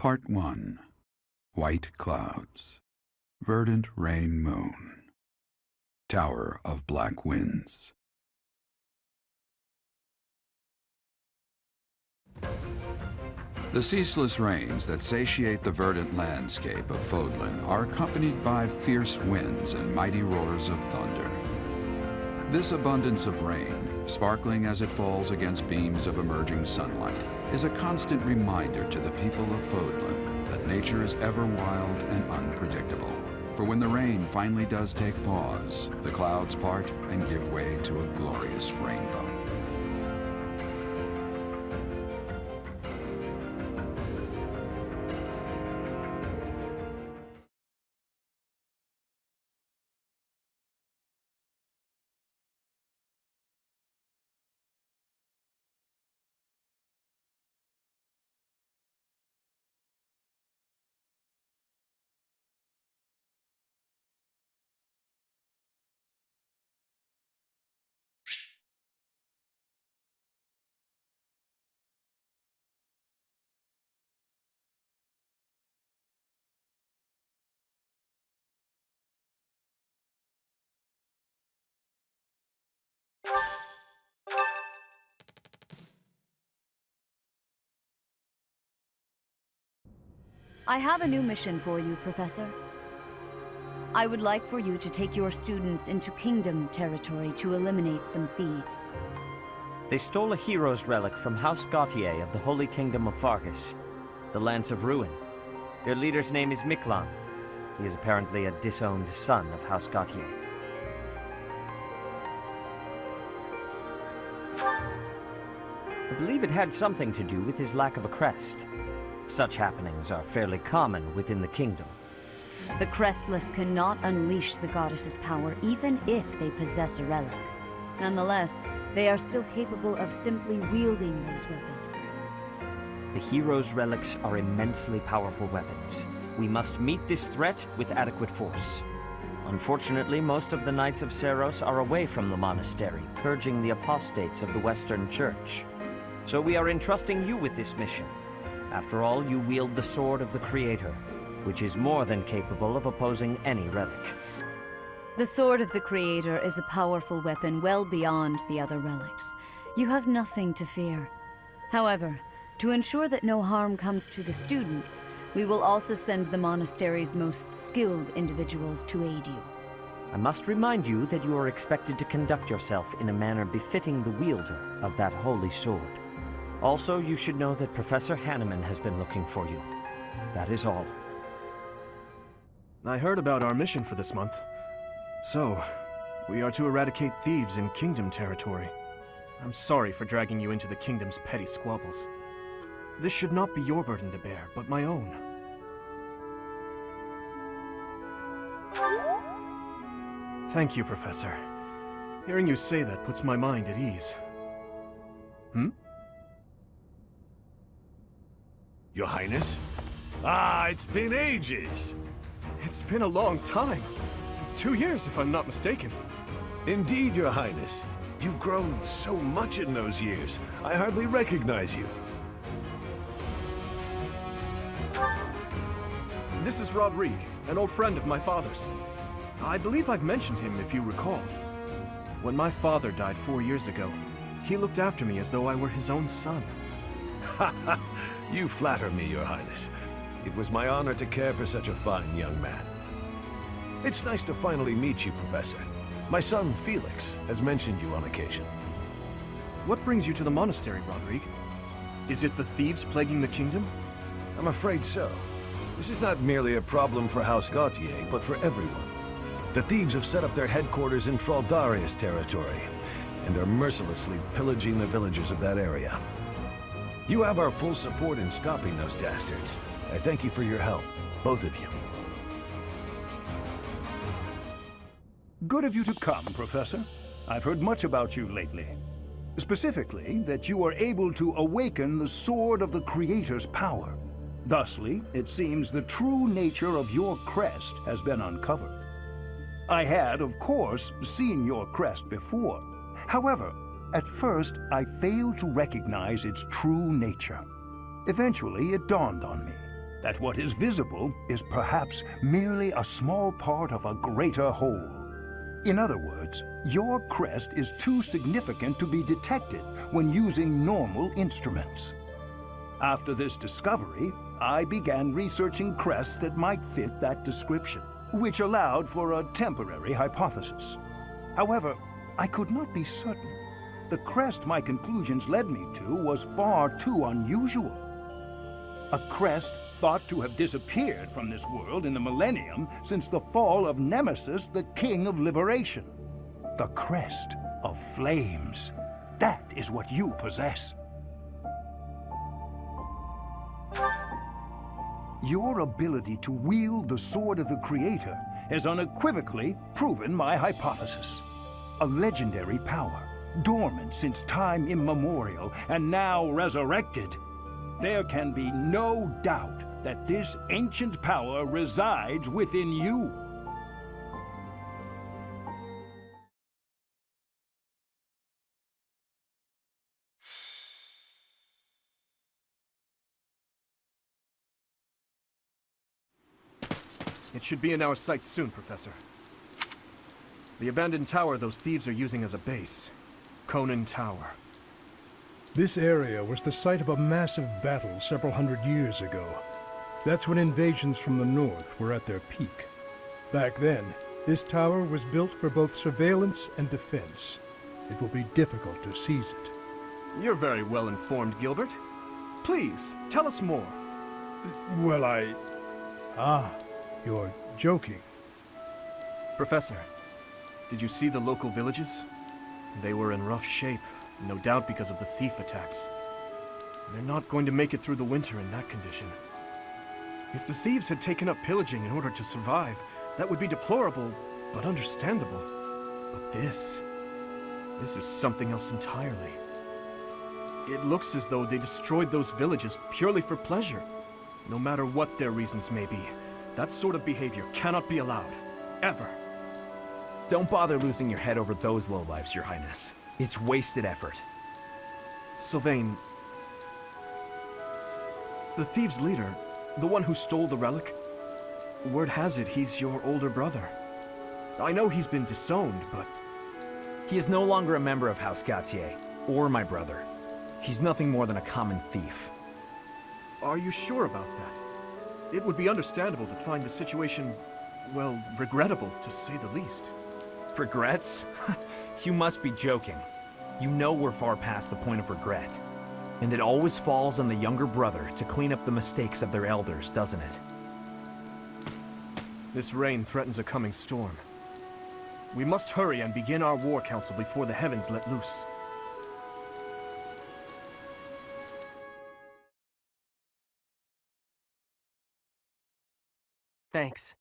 Part 1. White Clouds. Verdant Rain Moon. Tower of Black Winds. The ceaseless rains that satiate the verdant landscape of Fodlan are accompanied by fierce winds and mighty roars of thunder. This abundance of rain, sparkling as it falls against beams of emerging sunlight, is a constant reminder to the people of Fodlan that nature is ever wild and unpredictable. For when the rain finally does take pause, the clouds part and give way to a glorious rainbow. I have a new mission for you, Professor. I would like for you to take your students into Kingdom territory to eliminate some thieves. They stole a hero's relic from House Gautier of the Holy Kingdom of Fargus, the Lance of Ruin. Their leader's name is Miklan. He is apparently a disowned son of House Gautier. I believe it had something to do with his lack of a crest. Such happenings are fairly common within the kingdom. The Crestless cannot unleash the goddess's power even if they possess a relic. Nonetheless, they are still capable of simply wielding those weapons. The hero's relics are immensely powerful weapons. We must meet this threat with adequate force. Unfortunately, most of the Knights of Seiros are away from the monastery, purging the apostates of the Western Church. So we are entrusting you with this mission. After all, you wield the Sword of the Creator, which is more than capable of opposing any relic. The Sword of the Creator is a powerful weapon well beyond the other relics. You have nothing to fear. However, to ensure that no harm comes to the students, we will also send the monastery's most skilled individuals to aid you. I must remind you that you are expected to conduct yourself in a manner befitting the wielder of that holy sword. Also, you should know that Professor Hanneman has been looking for you. That is all. I heard about our mission for this month. So, we are to eradicate thieves in Kingdom territory. I'm sorry for dragging you into the Kingdom's petty squabbles. This should not be your burden to bear, but my own. Thank you, Professor. Hearing you say that puts my mind at ease. Your Highness? Ah, it's been ages! It's been a long time. 2 years, if I'm not mistaken. Indeed, Your Highness. You've grown so much in those years, I hardly recognize you. This is Rodrigue, an old friend of my father's. I believe I've mentioned him, if you recall. When my father died 4 years ago, he looked after me as though I were his own son. Ha ha! You flatter me, Your Highness. It was my honor to care for such a fine young man. It's nice to finally meet you, Professor. My son, Felix, has mentioned you on occasion. What brings you to the monastery, Rodrigue? Is it the thieves plaguing the kingdom? I'm afraid so. This is not merely a problem for House Gautier, but for everyone. The thieves have set up their headquarters in Fraldarius territory, and are mercilessly pillaging the villagers of that area. You have our full support in stopping those dastards. I thank you for your help, both of you. Good of you to come, Professor. I've heard much about you lately. Specifically, that you are able to awaken the Sword of the Creator's power. Thusly, it seems the true nature of your crest has been uncovered. I had, of course, seen your crest before. However, at first, I failed to recognize its true nature. Eventually, it dawned on me. that what is visible is perhaps merely a small part of a greater whole. In other words, your crest is too significant to be detected when using normal instruments. After this discovery, I began researching crests that might fit that description, which allowed for a temporary hypothesis. However, I could not be certain. The crest my conclusions led me to was far too unusual. A crest thought to have disappeared from this world in the millennium since the fall of Nemesis, the King of Liberation. The crest of flames. That is what you possess. Your ability to wield the sword of the Creator has unequivocally proven my hypothesis. A legendary power, dormant since time immemorial and now resurrected. There can be no doubt that this ancient power resides within you. It should be in our sights soon, Professor. The abandoned tower those thieves are using as a base. Conan Tower. This area was the site of a massive battle several hundred years ago. That's when invasions from the north were at their peak. Back then, this tower was built for both surveillance and defense. It will be difficult to seize it. You're very well informed, Gilbert. Please, tell us more. Well, you're joking. Professor, did you see the local villages? They were in rough shape, no doubt because of the thief attacks. They're not going to make it through the winter in that condition. If the thieves had taken up pillaging in order to survive, that would be deplorable, but understandable. But this is something else entirely. It looks as though they destroyed those villages purely for pleasure. No matter what their reasons may be, that sort of behavior cannot be allowed. Ever. Don't bother losing your head over those lowlifes, Your Highness. It's wasted effort. Sylvain, the thieves' leader, the one who stole the relic, word has it he's your older brother. I know he's been disowned, but... He is no longer a member of House Gautier, or my brother. He's nothing more than a common thief. Are you sure about that? It would be understandable to find the situation, well, regrettable, to say the least. Regrets? You must be joking. You know we're far past the point of regret. And it always falls on the younger brother to clean up the mistakes of their elders, doesn't it? This rain threatens a coming storm. We must hurry and begin our war council before the heavens let loose. Thanks.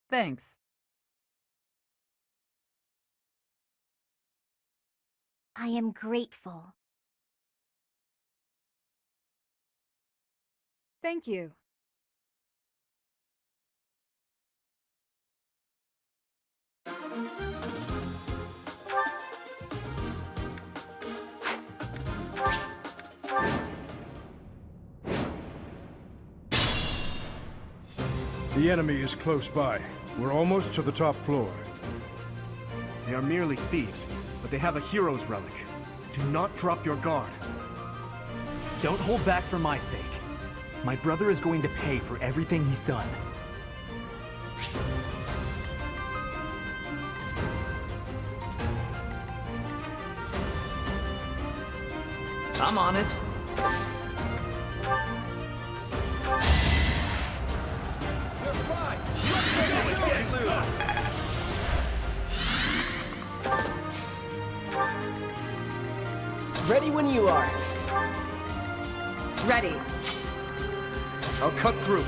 Thanks. I am grateful. Thank you. The enemy is close by. We're almost to the top floor. They are merely thieves, but they have a hero's relic. Do not drop your guard. Don't hold back for my sake. My brother is going to pay for everything he's done. I'm on it. Ready when you are. Ready. I'll cut through.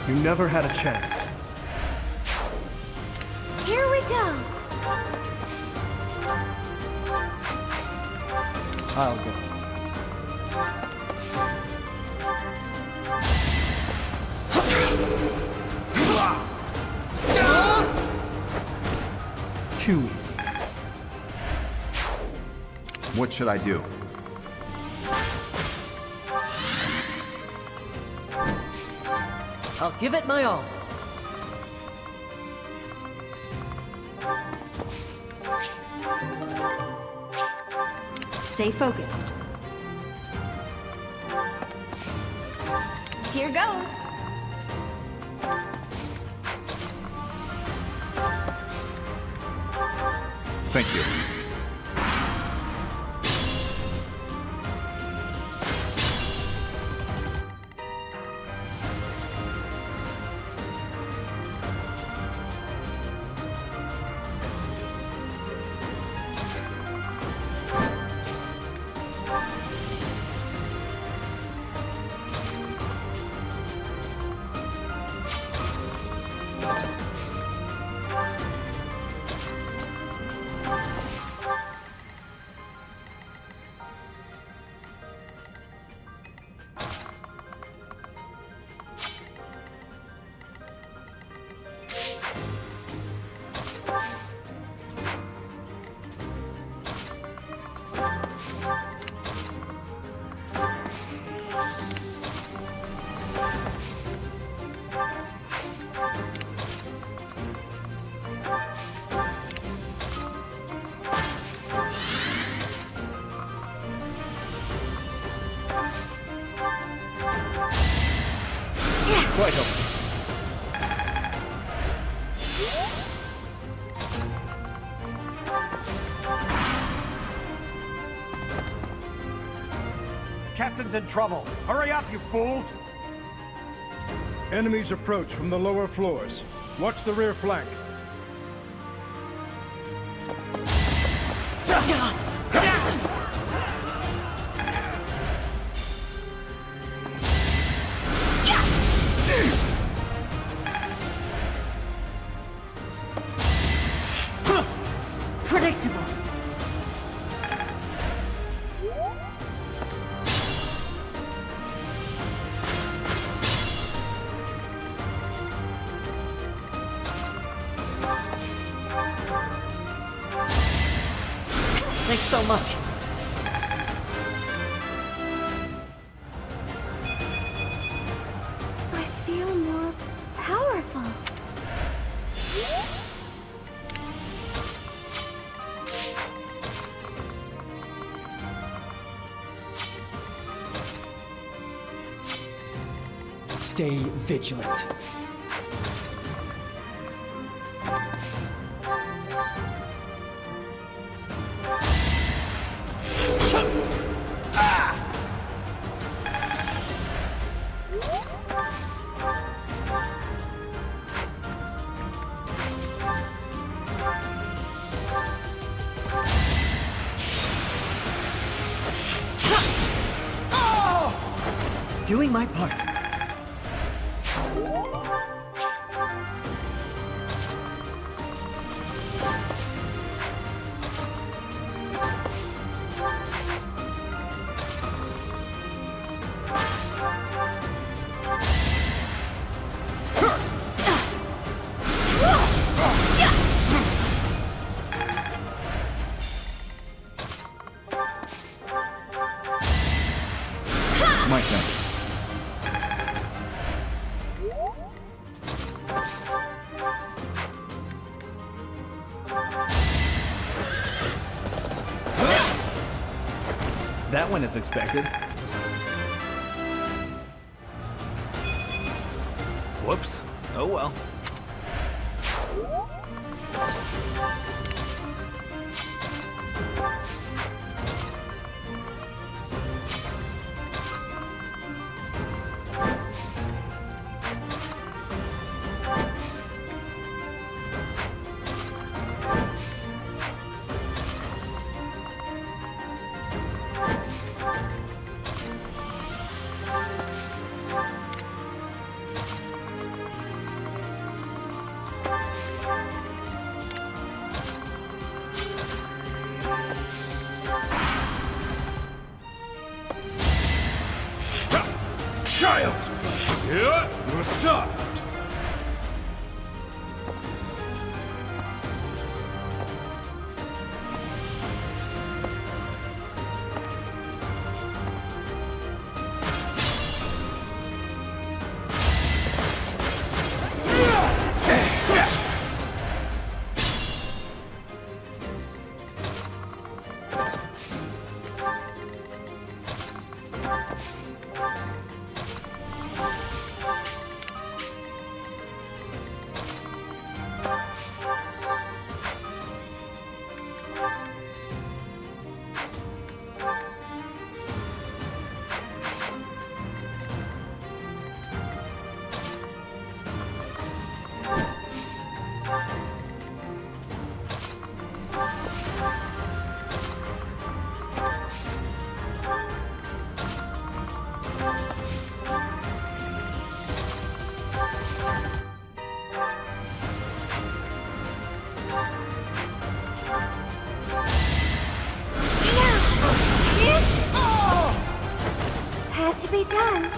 You never had a chance. Here we go. I'll go. Too easy. What should I do? I'll give it my all. Stay focused. Here goes. Thank you. Quite helpful. Captain's in trouble. Hurry up, you fools! Enemies approach from the lower floors. Watch the rear flank. Predictable. Thanks so much. I feel more powerful. Stay vigilant. Doing my part. My thanks. That went as expected. Whoops. Oh well. Child! You're soft. Had to be done.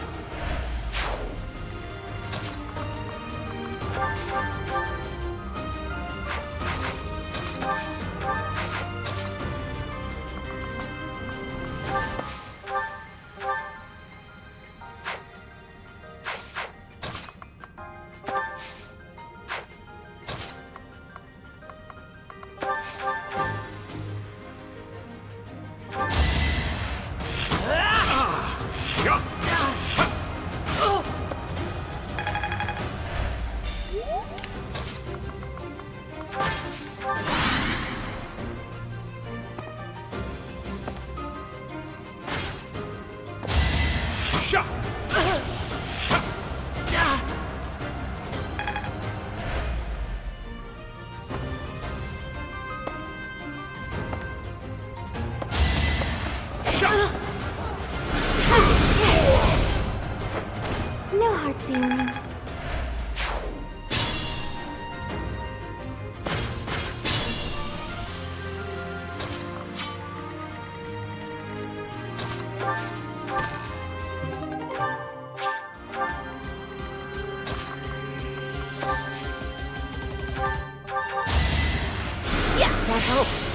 No hard feelings. Yeah, that helps.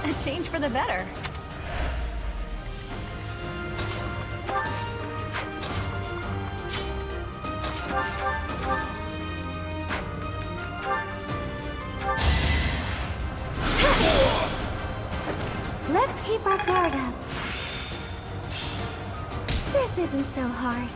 A change for the better. Let's keep our guard up. This isn't so hard.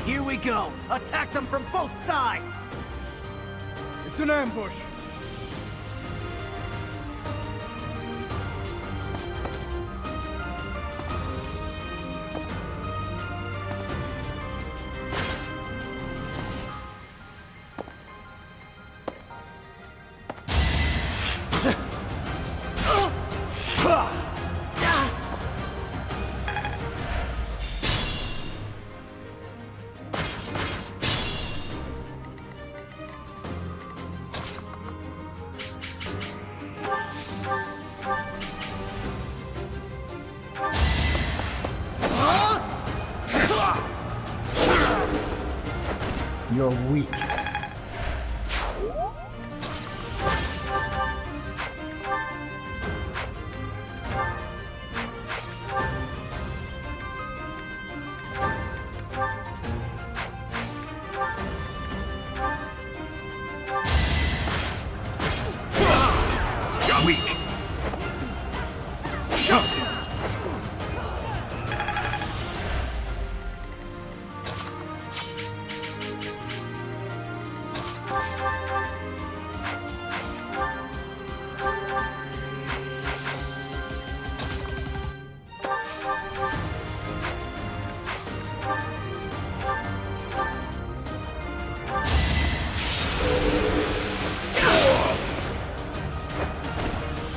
Here we go! Attack them from both sides! It's an ambush. You're weak. Weak.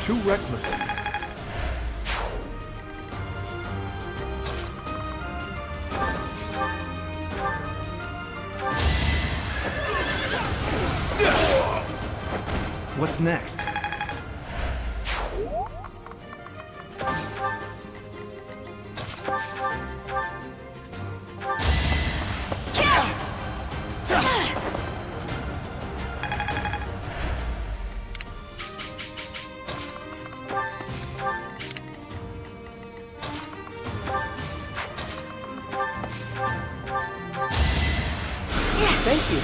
too reckless. What's next? Thank you.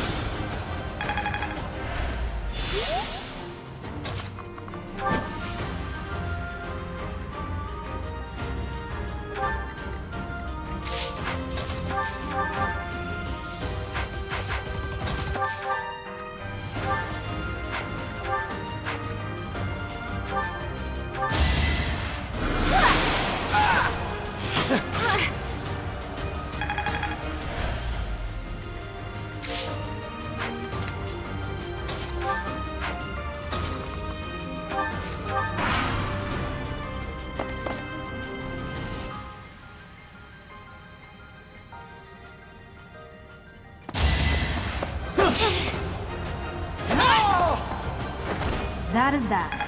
That is that.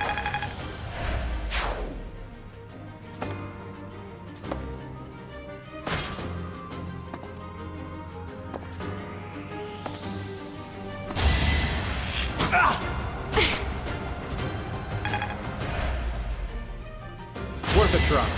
Worth a try.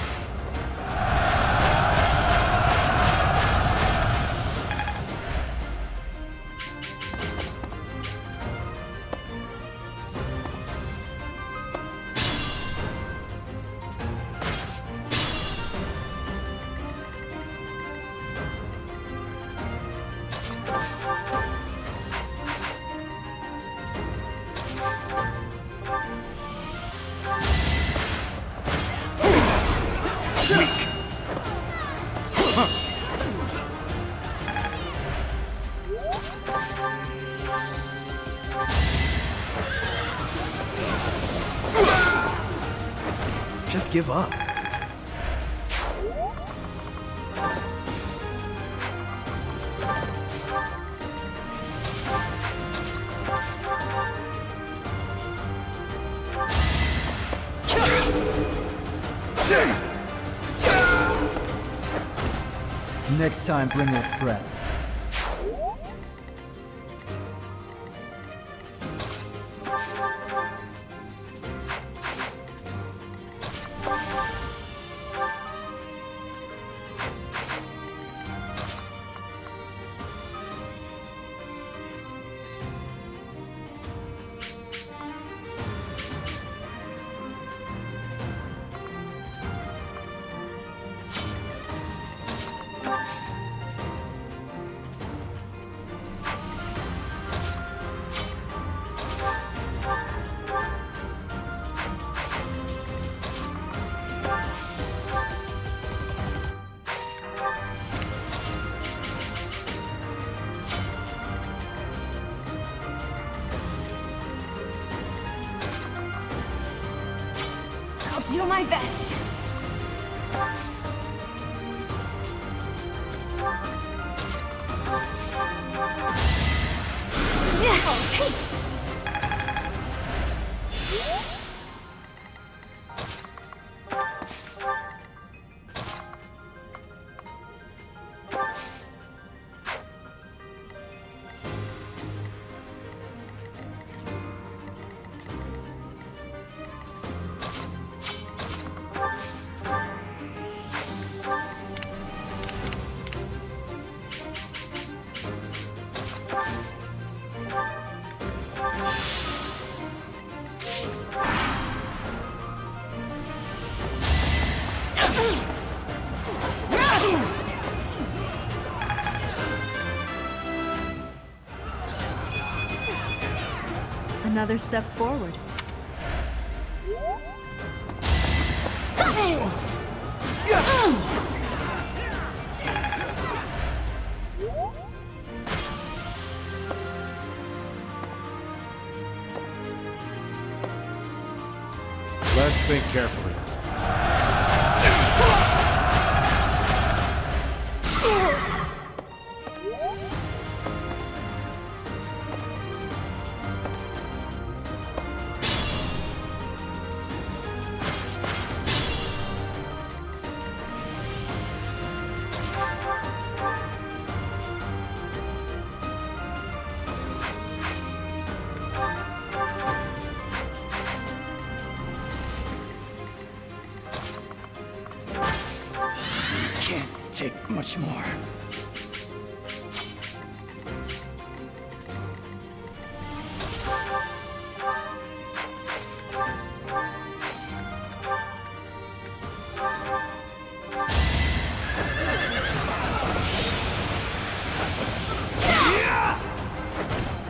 Just give up. Next time, bring your friends. I'll do my best. Peace. Another step forward. Glad Let's think carefully. Can't take much more.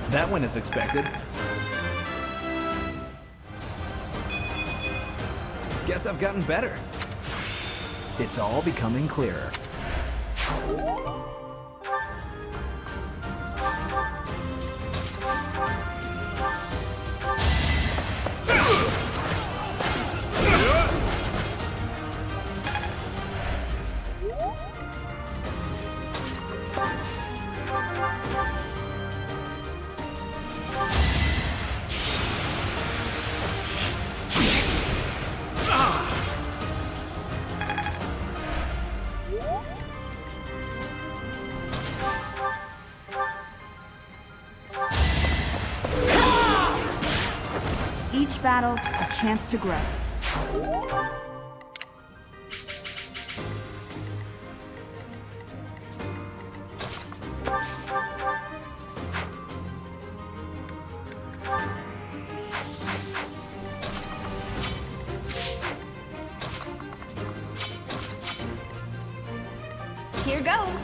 That went as expected. Guess I've gotten better. It's all becoming clearer. Each battle, a chance to grow. Here goes.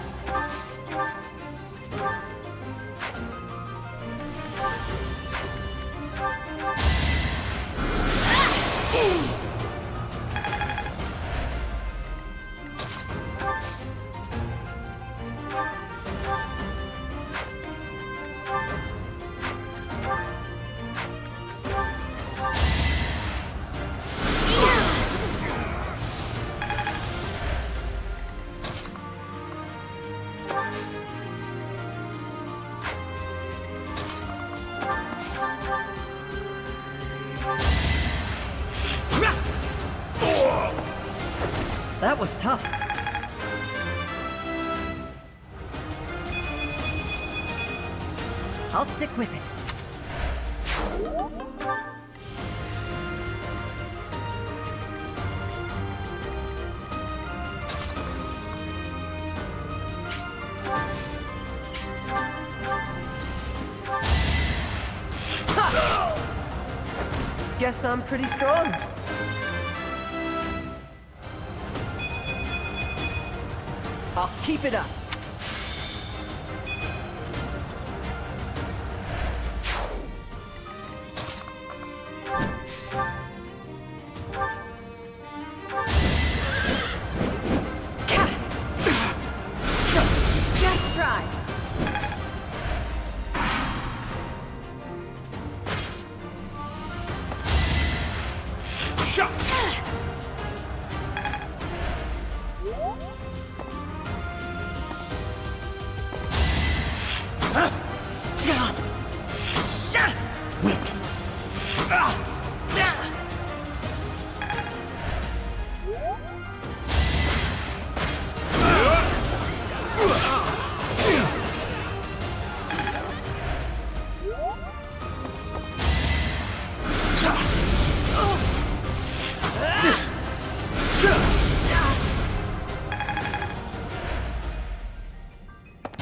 That was tough. I'll stick with it. Guess I'm pretty strong. I'll keep it up. Nice try. Shot!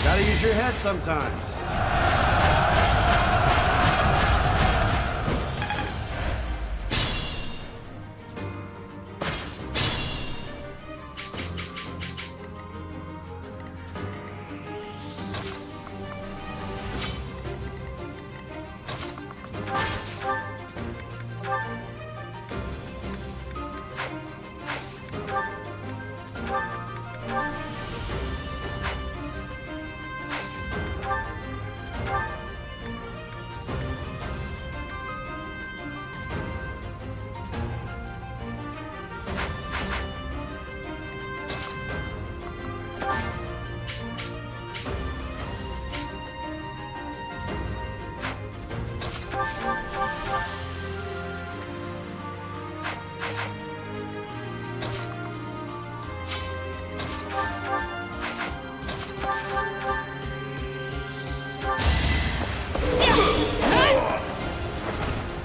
Gotta use your head sometimes.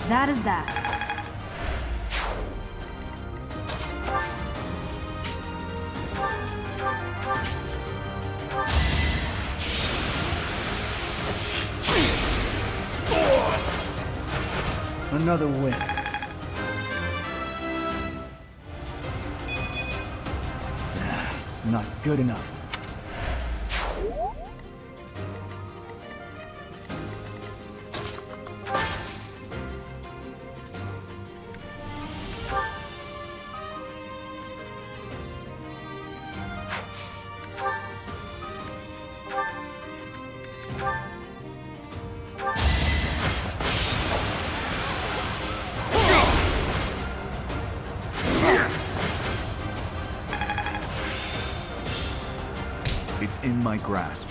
That is that. Another win. Not good enough. It's in my grasp.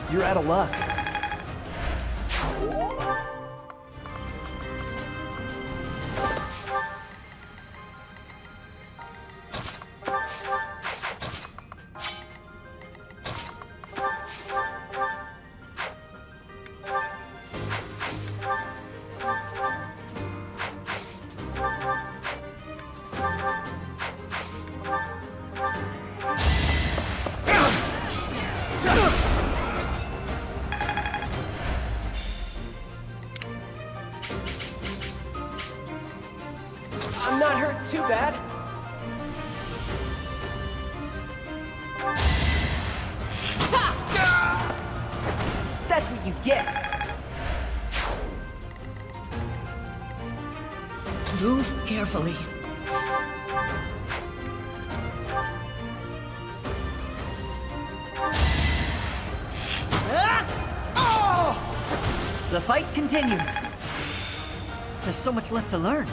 You're out of luck. I'm not hurt too bad. That's what you get. Move carefully. The fight continues. There's so much left to learn.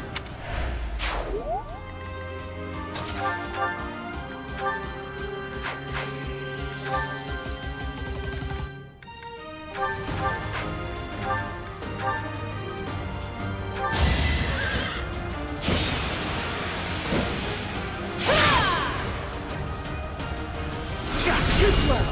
Too slow.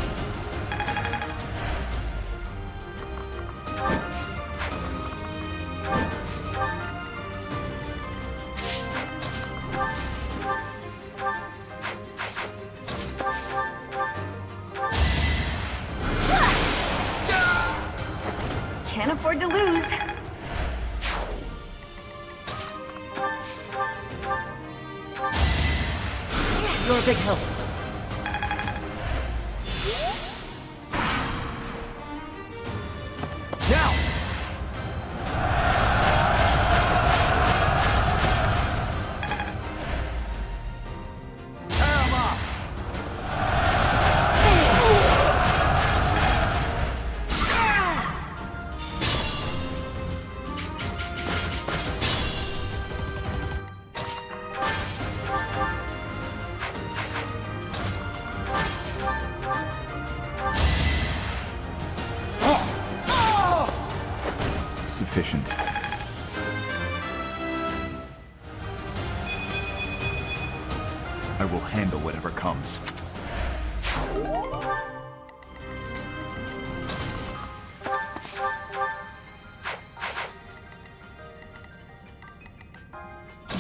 Can't afford to lose. You're a big help. Now! Sufficient. I will handle whatever comes.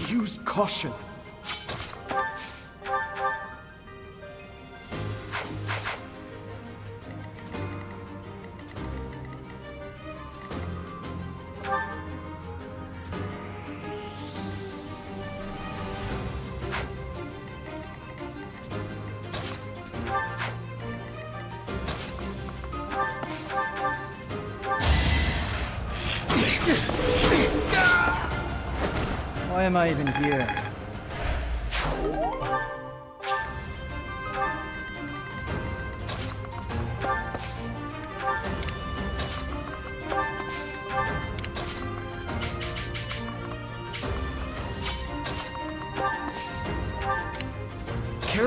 Use caution. Why am I even here?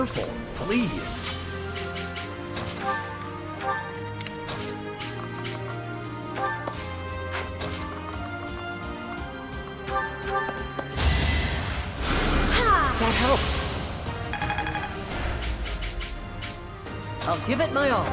careful, please. That helps. I'll give it my all.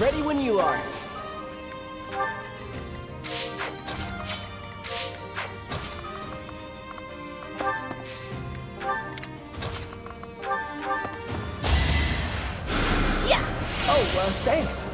Ready when you are. Yeah! Oh, thanks.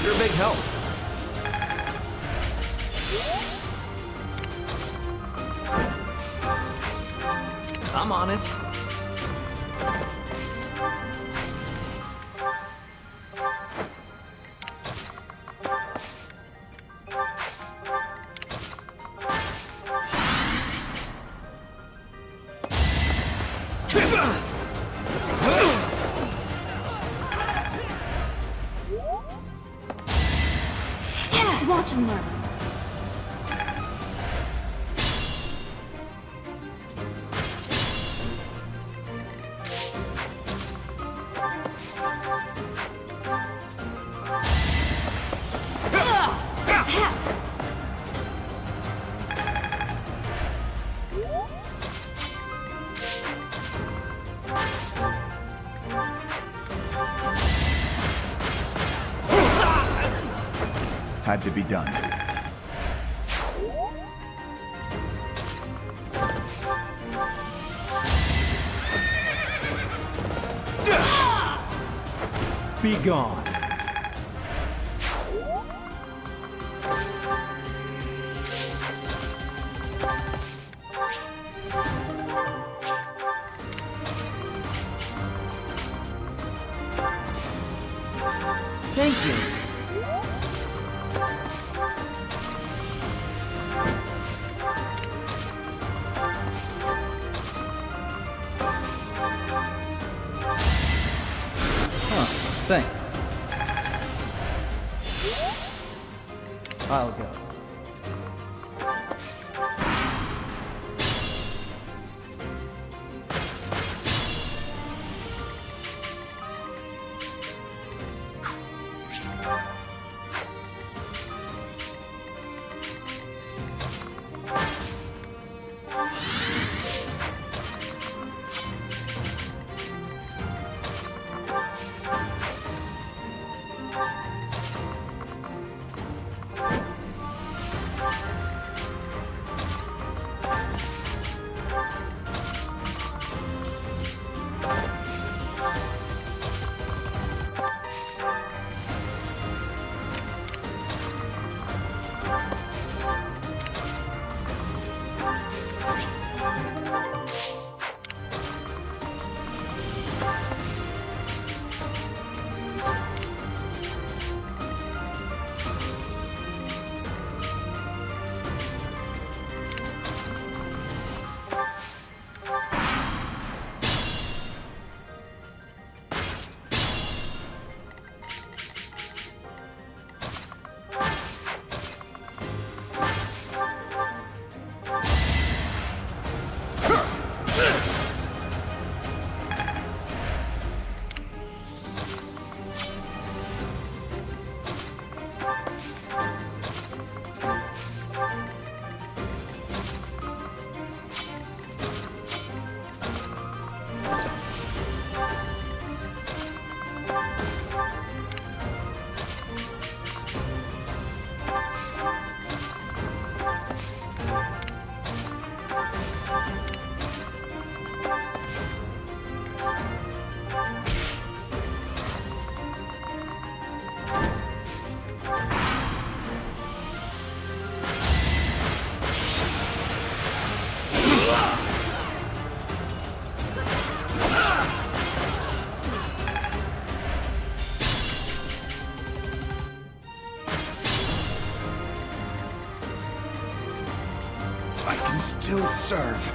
You're a big help. I'm on it. Watch and learn. Had to be done. Be gone. Thank you. Thanks. I'll go. I can still serve.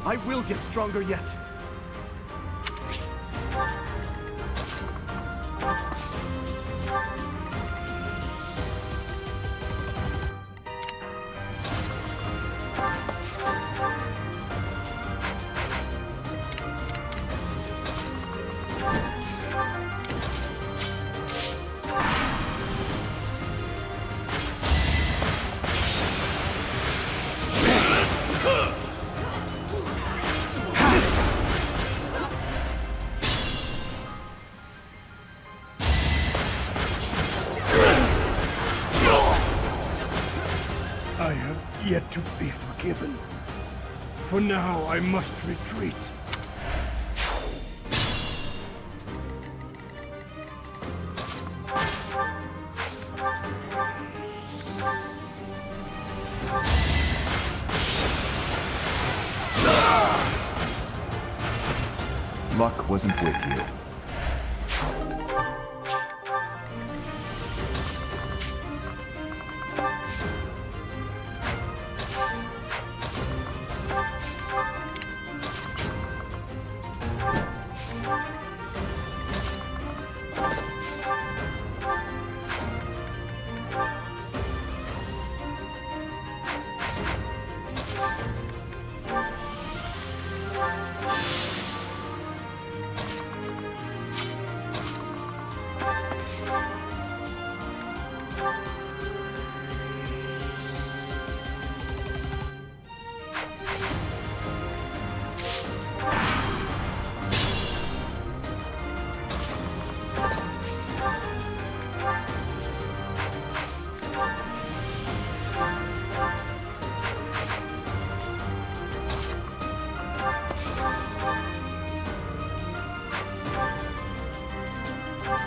I will get stronger yet. I have yet to be forgiven. For now, I must retreat. Luck wasn't with you.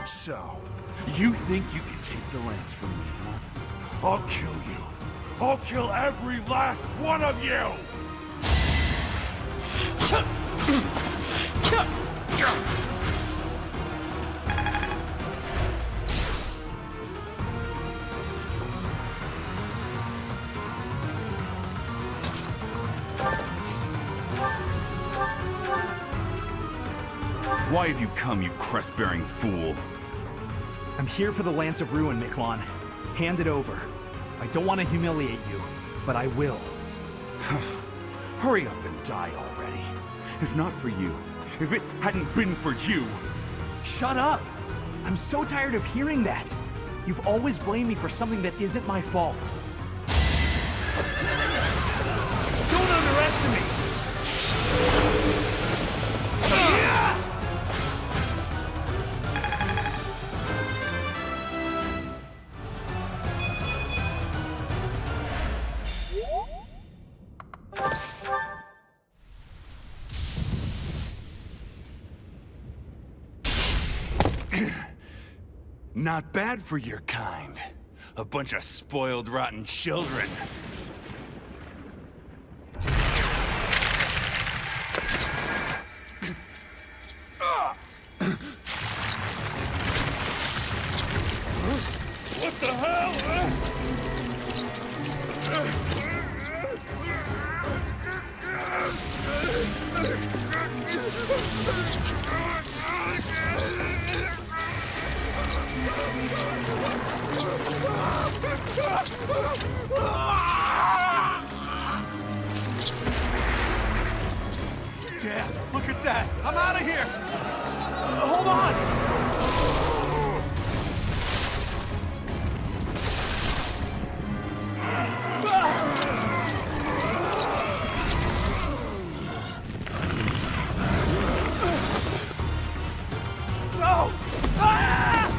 So, you think you can take the lance from me, huh? I'll kill you. I'll kill every last one of you! Why have you come, you crest-bearing fool? I'm here for the Lance of Ruin, Miklan. Hand it over. I don't want to humiliate you, but I will. Hurry up and die already. If not for you, if it hadn't been for you... Shut up! I'm so tired of hearing that. You've always blamed me for something that isn't my fault. Don't underestimate! Not bad for your kind. A bunch of spoiled, rotten children. Damn, look at that! I'm out of here! Hold on! No! Ah!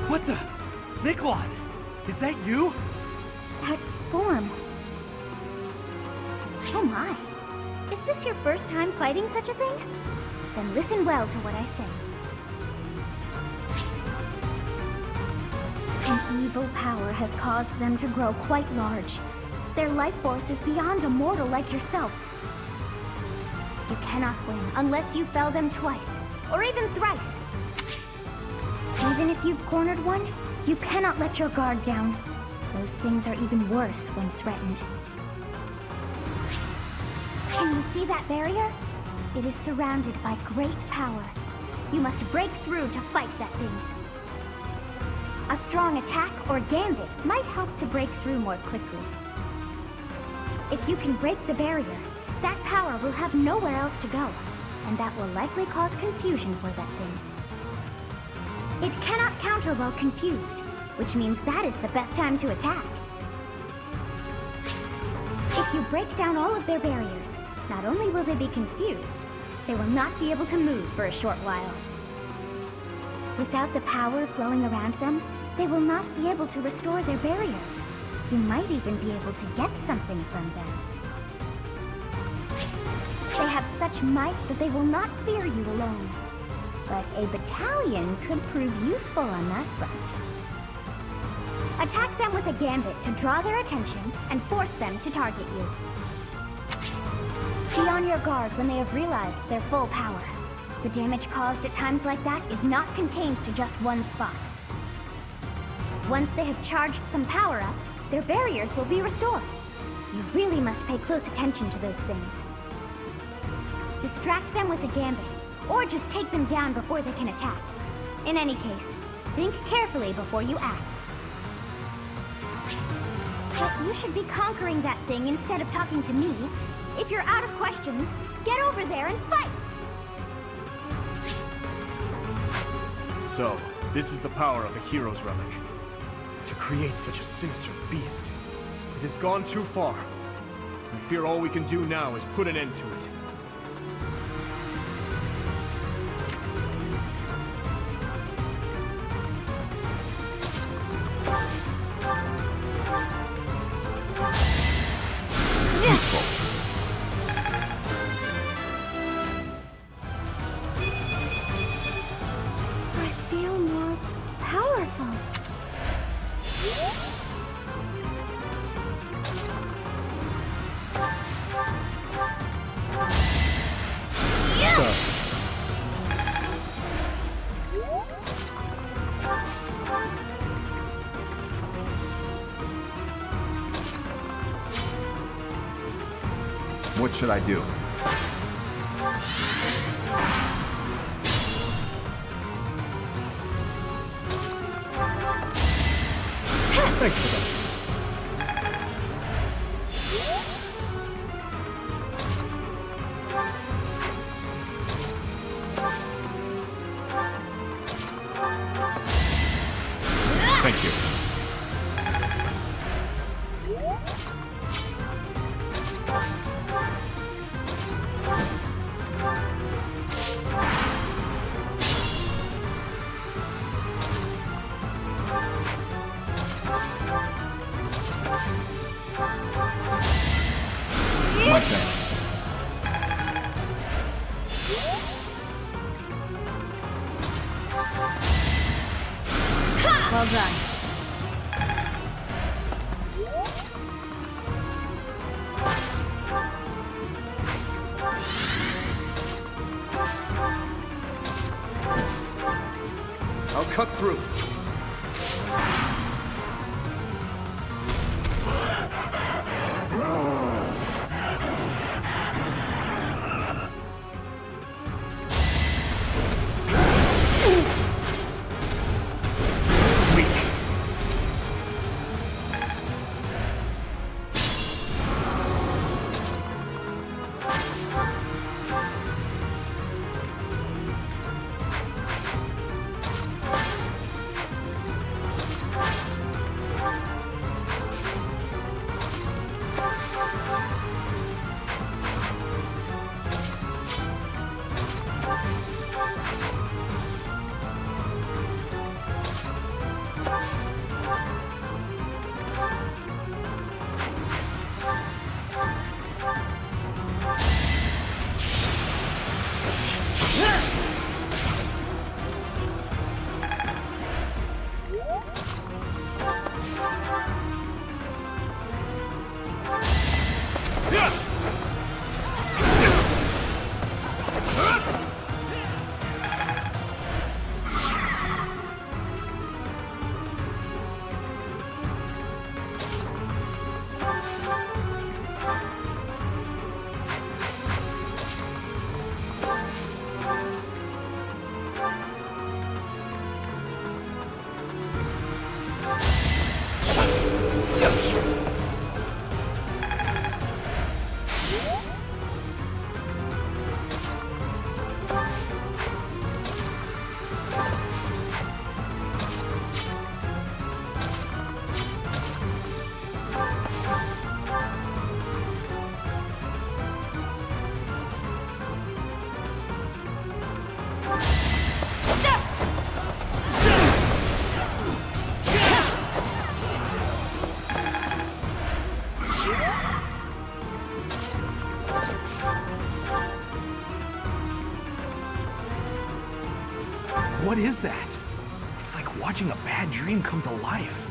What the? Miklan! Is that you? That form. Oh my. Is this your first time fighting such a thing? Then listen well to what I say. An evil power has caused them to grow quite large. Their life force is beyond a mortal like yourself. You cannot win unless you fell them twice, or even thrice. Even if you've cornered one, you cannot let your guard down. Those things are even worse when threatened. Can you see that barrier? It is surrounded by great power. You must break through to fight that thing. A strong attack or gambit might help to break through more quickly. If you can break the barrier, that power will have nowhere else to go, and that will likely cause confusion for that thing. It cannot counter while confused, which means that is the best time to attack. If you break down all of their barriers, not only will they be confused, they will not be able to move for a short while. Without the power flowing around them, they will not be able to restore their barriers. You might even be able to get something from them. They have such might that they will not fear you alone. But a battalion could prove useful on that front. Attack them with a gambit to draw their attention and force them to target you. Be on your guard when they have realized their full power. The damage caused at times like that is not contained to just one spot. Once they have charged some power up, their barriers will be restored. You really must pay close attention to those things. Distract them with a gambit, or just take them down before they can attack. In any case, think carefully before you act. But you should be conquering that thing instead of talking to me. If you're out of questions, get over there and fight! So, this is the power of a hero's relic. To create such a sinister beast. It has gone too far. I fear all we can do now is put an end to it. Useful. I feel more powerful. So, What should I do? Thanks for that. Thank you. My thanks. Well done. I'll cut through. What is that? It's like watching a bad dream come to life.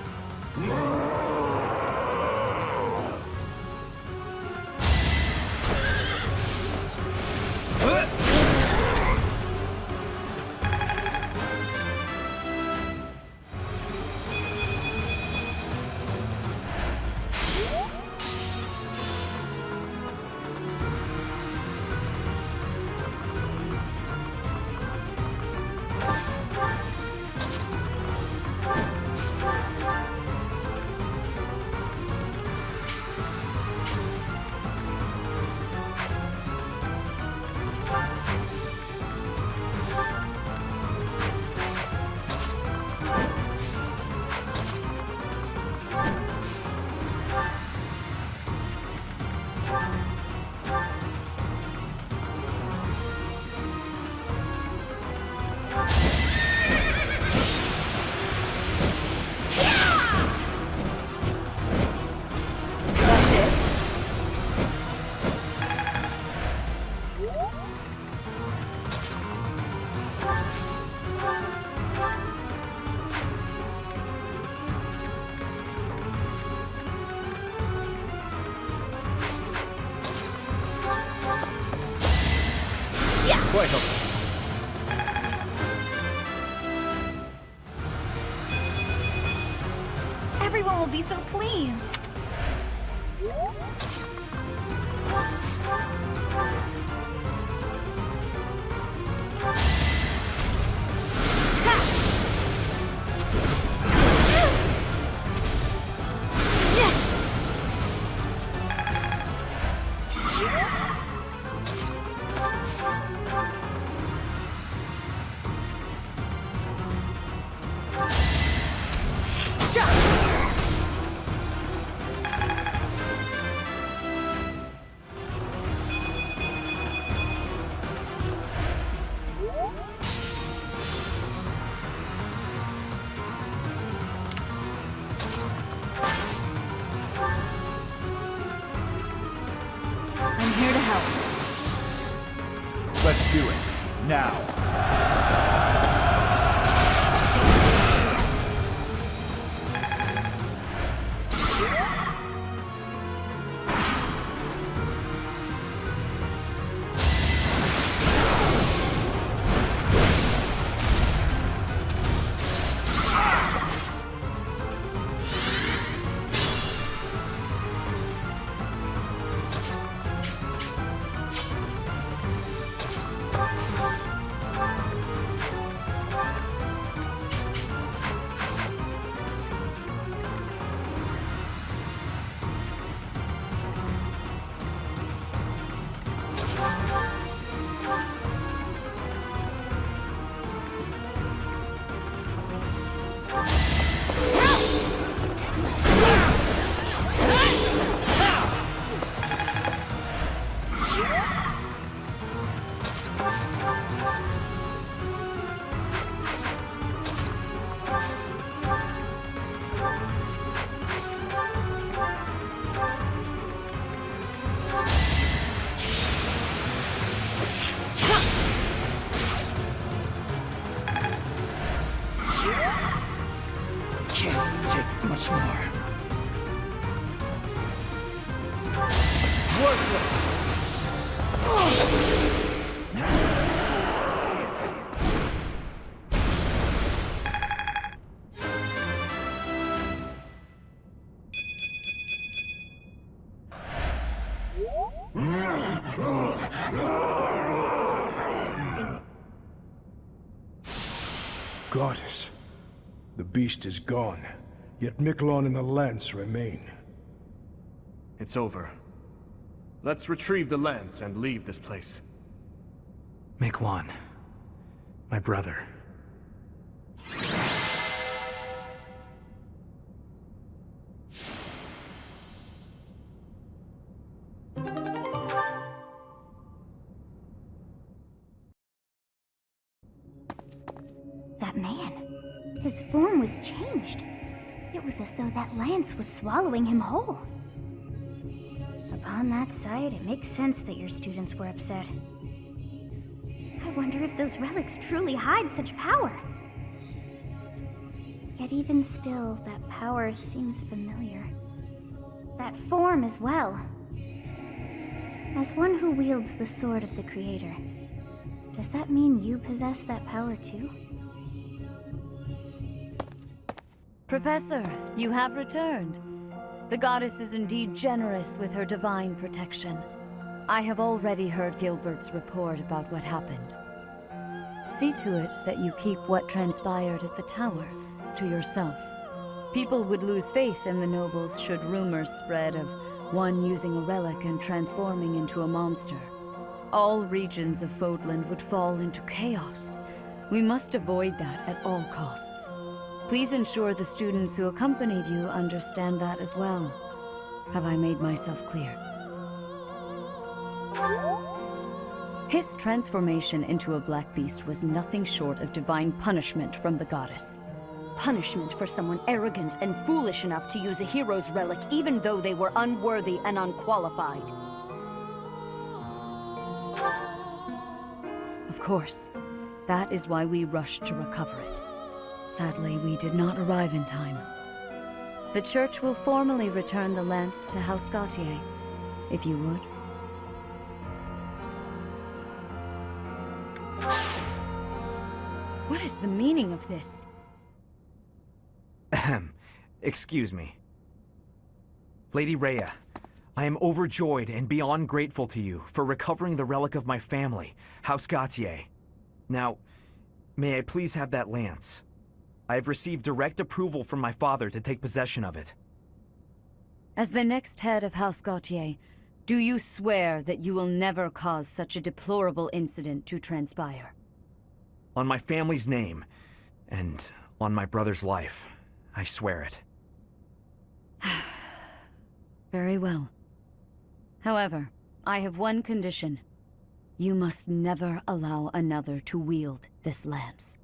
Quite helpful. Everyone will be so pleased. I'm here to help. Let's do it. Now. Can't take much more. Worthless! Goddess. The beast is gone, yet Miklan and the lance remain. It's over. Let's retrieve the lance and leave this place. Miklan. My brother. That man. His form was changed. It was as though that lance was swallowing him whole. Upon that sight, it makes sense that your students were upset. I wonder if those relics truly hide such power. Yet even still, that power seems familiar. That form as well. As one who wields the sword of the Creator, does that mean you possess that power too? Professor, you have returned. The goddess is indeed generous with her divine protection. I have already heard Gilbert's report about what happened. See to it that you keep what transpired at the tower to yourself. People would lose faith in the nobles should rumors spread of one using a relic and transforming into a monster. All regions of Fodlan would fall into chaos. We must avoid that at all costs. Please ensure the students who accompanied you understand that as well. Have I made myself clear? His transformation into a black beast was nothing short of divine punishment from the goddess. Punishment for someone arrogant and foolish enough to use a hero's relic even though they were unworthy and unqualified. Of course. That is why we rushed to recover it. Sadly, we did not arrive in time. The church will formally return the lance to House Gautier, if you would. What is the meaning of this? Ahem. Excuse me. Lady Rhea, I am overjoyed and beyond grateful to you for recovering the relic of my family, House Gautier. Now, may I please have that lance? I have received direct approval from my father to take possession of it. As the next head of House Gautier, do you swear that you will never cause such a deplorable incident to transpire? On my family's name, and on my brother's life, I swear it. Very well. However, I have one condition. You must never allow another to wield this lance.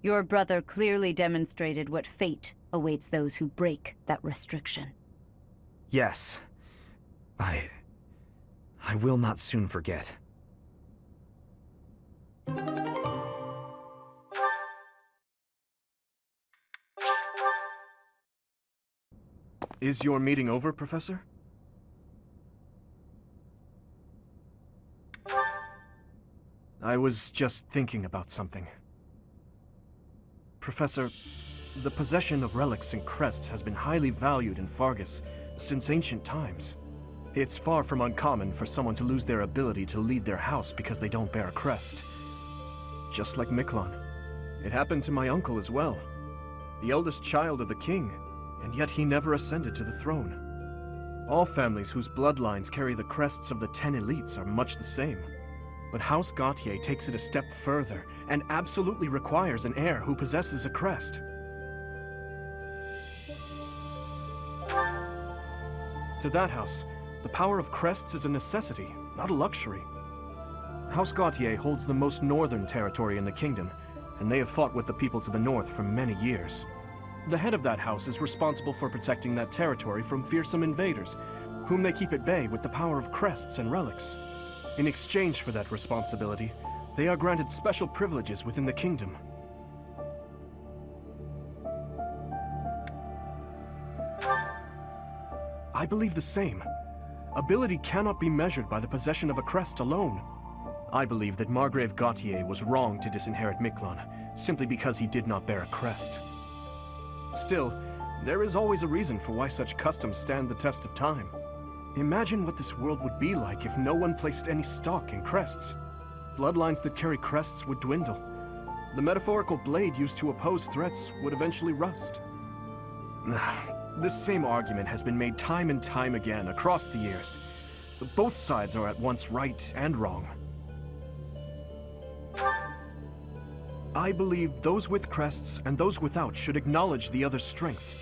Your brother clearly demonstrated what fate awaits those who break that restriction. Yes. I will not soon forget. Is your meeting over, Professor? I was just thinking about something. Professor, the possession of relics and crests has been highly valued in Fargus since ancient times. It's far from uncommon for someone to lose their ability to lead their house because they don't bear a crest. Just like Miklan. It happened to my uncle as well. The eldest child of the king, and yet he never ascended to the throne. All families whose bloodlines carry the crests of the 10 elites are much the same. But House Gautier takes it a step further and absolutely requires an heir who possesses a crest. To that house, the power of crests is a necessity, not a luxury. House Gautier holds the most northern territory in the kingdom, and they have fought with the people to the north for many years. The head of that house is responsible for protecting that territory from fearsome invaders, whom they keep at bay with the power of crests and relics. In exchange for that responsibility, they are granted special privileges within the kingdom. I believe the same. Ability cannot be measured by the possession of a crest alone. I believe that Margrave Gautier was wrong to disinherit Miklan, simply because he did not bear a crest. Still, there is always a reason for why such customs stand the test of time. Imagine what this world would be like if no one placed any stock in crests. Bloodlines that carry crests would dwindle. The metaphorical blade used to oppose threats would eventually rust. This same argument has been made time and time again across the years. Both sides are at once right and wrong. I believe those with crests and those without should acknowledge the other's strengths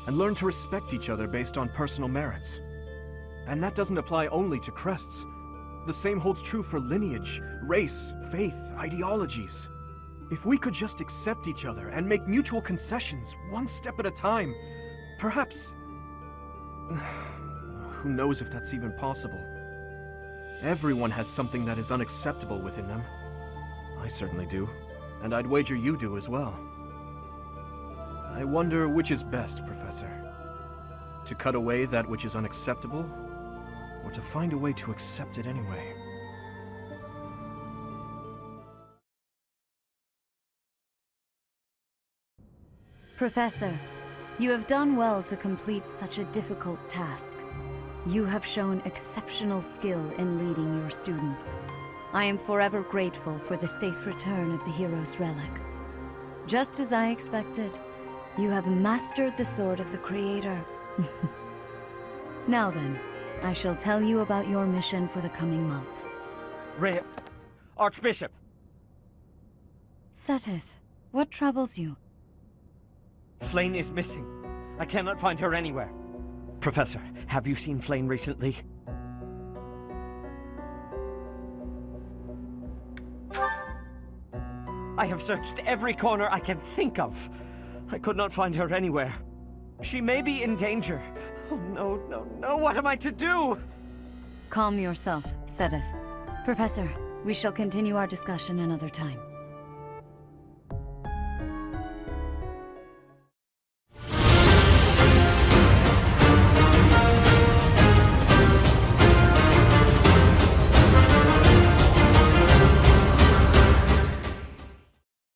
and learn to respect each other based on personal merits. And that doesn't apply only to crests. The same holds true for lineage, race, faith, ideologies. If we could just accept each other and make mutual concessions, one step at a time, perhaps... Who knows if that's even possible? Everyone has something that is unacceptable within them. I certainly do, and I'd wager you do as well. I wonder which is best, Professor. To cut away that which is unacceptable, or to find a way to accept it anyway? Professor, you have done well to complete such a difficult task. You have shown exceptional skill in leading your students. I am forever grateful for the safe return of the hero's relic. Just as I expected, you have mastered the sword of the Creator. Now then, I shall tell you about your mission for the coming month. Rhea, Archbishop! Seteth, what troubles you? Flayn is missing. I cannot find her anywhere. Professor, have you seen Flayn recently? I have searched every corner I can think of. I could not find her anywhere. She may be in danger. Oh no, no, no, what am I to do? Calm yourself, Seteth. Professor, we shall continue our discussion another time.